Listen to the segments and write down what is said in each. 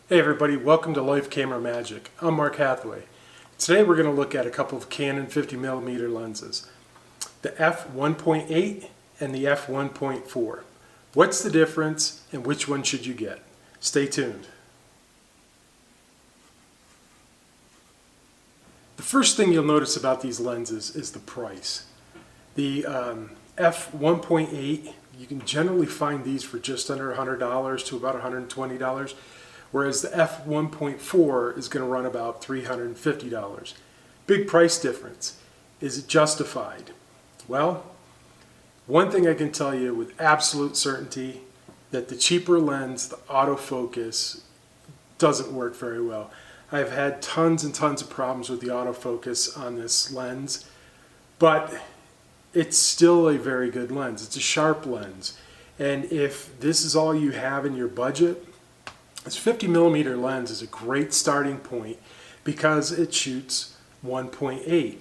Hey everybody, welcome to Life Camera Magic. I'm Mark Hathaway. Today we're going to look at a couple of Canon 50mm lenses, the f1.8 and the f1.4. What's the difference and which one should you get? Stay tuned. The first thing you'll notice about these lenses is the price. The f1.8, you can generally find these for just under $100 to about $120. Whereas the f1.4 is going to run about $350. Big price difference. Is it justified? Well, one thing I can tell you with absolute certainty, that the cheaper lens, the autofocus, doesn't work very well. I've had tons and tons of problems with the autofocus on this lens, but it's still a very good lens. It's a sharp lens. And if this is all you have in your budget, this 50mm lens is a great starting point because it shoots 1.8,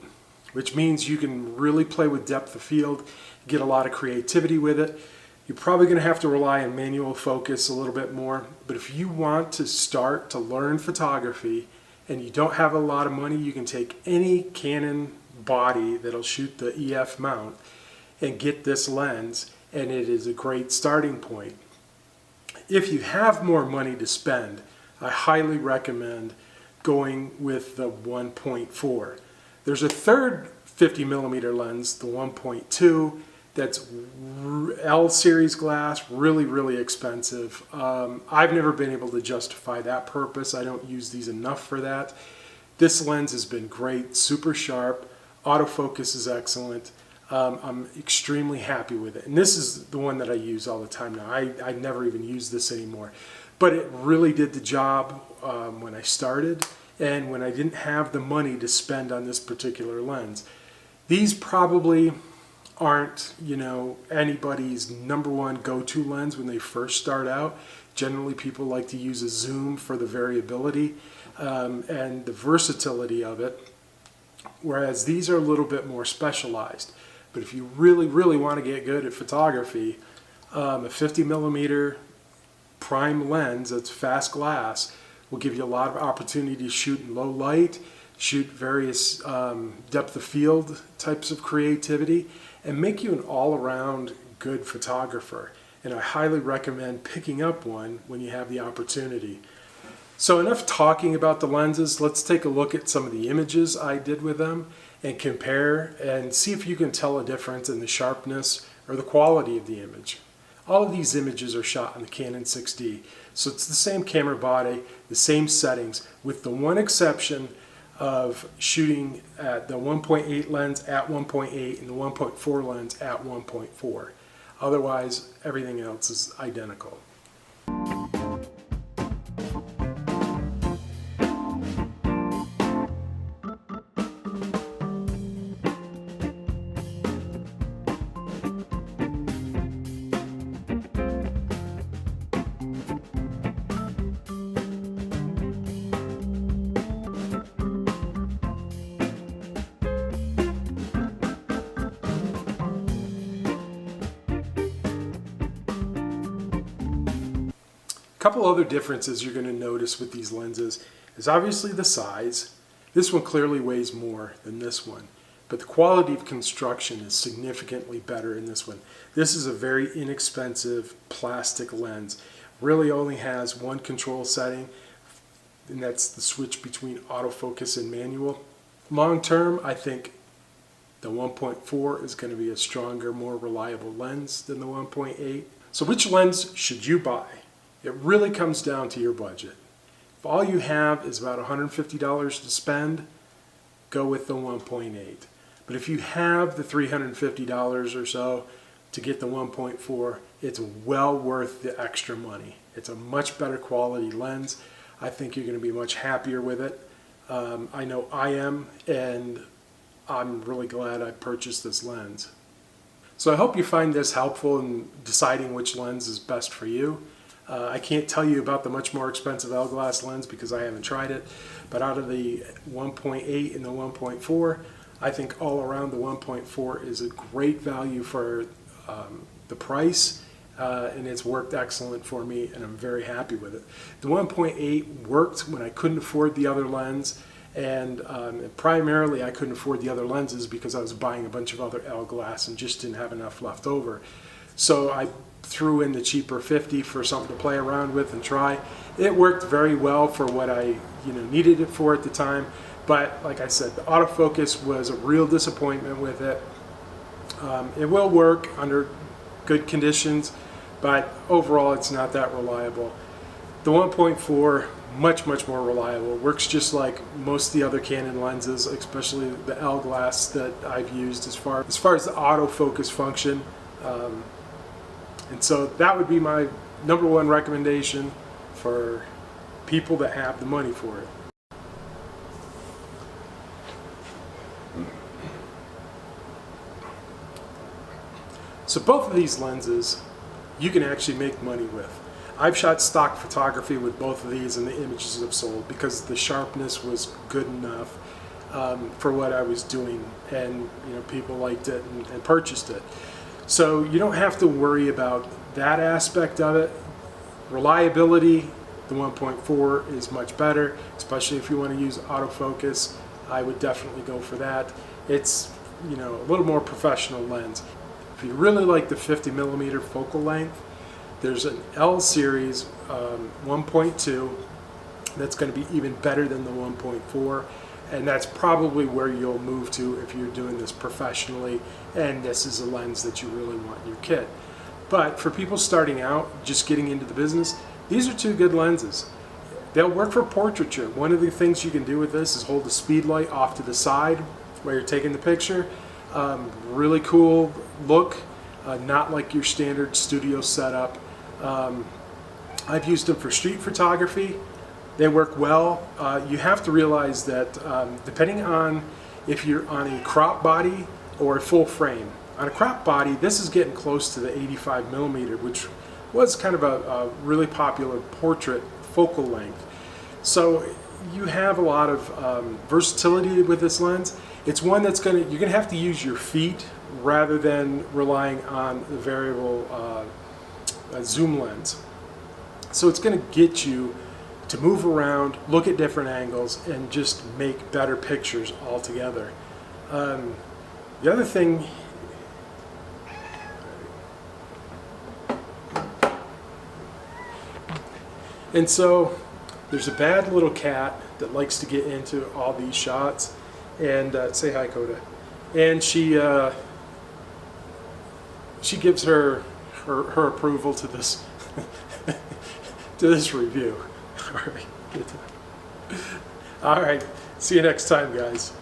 which means you can really play with depth of field, get a lot of creativity with it. You're probably going to have to rely on manual focus a little bit more, but if you want to start to learn photography and you don't have a lot of money, you can take any Canon body that'll shoot the EF mount and get this lens, and it is a great starting point. If you have more money to spend, I highly recommend going with the 1.4. There's a third 50mm lens, the 1.2, that's L series glass, really expensive. I've never been able to justify that purpose. I don't use these enough for that. This lens has been great, super sharp, autofocus is excellent. I'm extremely happy with it. And this is the one that I use all the time now. I never even use this anymore. But it really did the job when I started and when I didn't have the money to spend on this particular lens. These probably aren't, anybody's number one go-to lens when they first start out. Generally, people like to use a zoom for the variability and the versatility of it, whereas these are a little bit more specialized. But if you really want to get good at photography, a 50mm prime lens that's fast glass will give you a lot of opportunity to shoot in low light, shoot various depth of field types of creativity, and make you an all-around good photographer. And I highly recommend picking up one when you have the opportunity. So enough talking about the lenses. Let's take a look at some of the images I did with them and compare and see if you can tell a difference in the sharpness or the quality of the image. All of these images are shot on the Canon 6D, so it's the same camera body, the same settings, with the one exception of shooting at the 1.8 lens at 1.8 and the 1.4 lens at 1.4. Otherwise, everything else is identical. Couple other differences you're going to notice with these lenses is obviously the size. This one clearly weighs more than this one, but the quality of construction is significantly better in this one. This is a very inexpensive plastic lens. Really only has one control setting, and that's the switch between autofocus and manual. Long term, I think the 1.4 is going to be a stronger, more reliable lens than the 1.8. So which lens should you buy? It really comes down to your budget. If all you have is about $150 to spend, go with the 1.8. But if you have the $350 or so to get the 1.4, it's well worth the extra money. It's a much better quality lens. I think you're going to be much happier with it. I know I am, and I'm really glad I purchased this lens. So I hope you find this helpful in deciding which lens is best for you. I can't tell you about the much more expensive L-glass lens because I haven't tried it, but out of the 1.8 and the 1.4, I think all around the 1.4 is a great value for the price and it's worked excellent for me, and I'm very happy with it. The 1.8 worked when I couldn't afford the other lens, and primarily I couldn't afford the other lenses because I was buying a bunch of other L glass and just didn't have enough left over. So I threw in the cheaper 50 for something to play around with and try. It worked very well for what I needed it for at the time, but like I said, the autofocus was a real disappointment with it. It will work under good conditions, but overall it's not that reliable. The 1.4, much more reliable. Works just like most of the other Canon lenses, especially the L glass that I've used as far as the autofocus function. And so that would be my #1 recommendation for people that have the money for it. So both of these lenses you can actually make money with. I've shot stock photography with both of these, and the images have sold because the sharpness was good enough for what I was doing, and people liked it and purchased it. So you don't have to worry about that aspect of it. Reliability, the 1.4 is much better, especially if you want to use autofocus. I would definitely go for that. It's a little more professional lens. If you really like the 50mm focal length, there's an L series 1.2 that's going to be even better than the 1.4, and that's probably where you'll move to if you're doing this professionally and this is a lens that you really want in your kit. But for people starting out, just getting into the business, these are two good lenses. They'll work for portraiture. One of the things you can do with this is hold the speed light off to the side while you're taking the picture. Really cool look, not like your standard studio setup. I've used them for street photography. They work well. You have to realize that depending on if you're on a crop body or a full frame. On a crop body, this is getting close to the 85mm, which was kind of a really popular portrait focal length. So you have a lot of versatility with this lens. It's one that's you're gonna have to use your feet rather than relying on the variable zoom lens. So it's gonna get you to move around, look at different angles, and just make better pictures altogether. The other thing, and so there's a bad little cat that likes to get into all these shots, and say hi, Coda. And she gives her approval to this to this review. All right, see you next time, guys.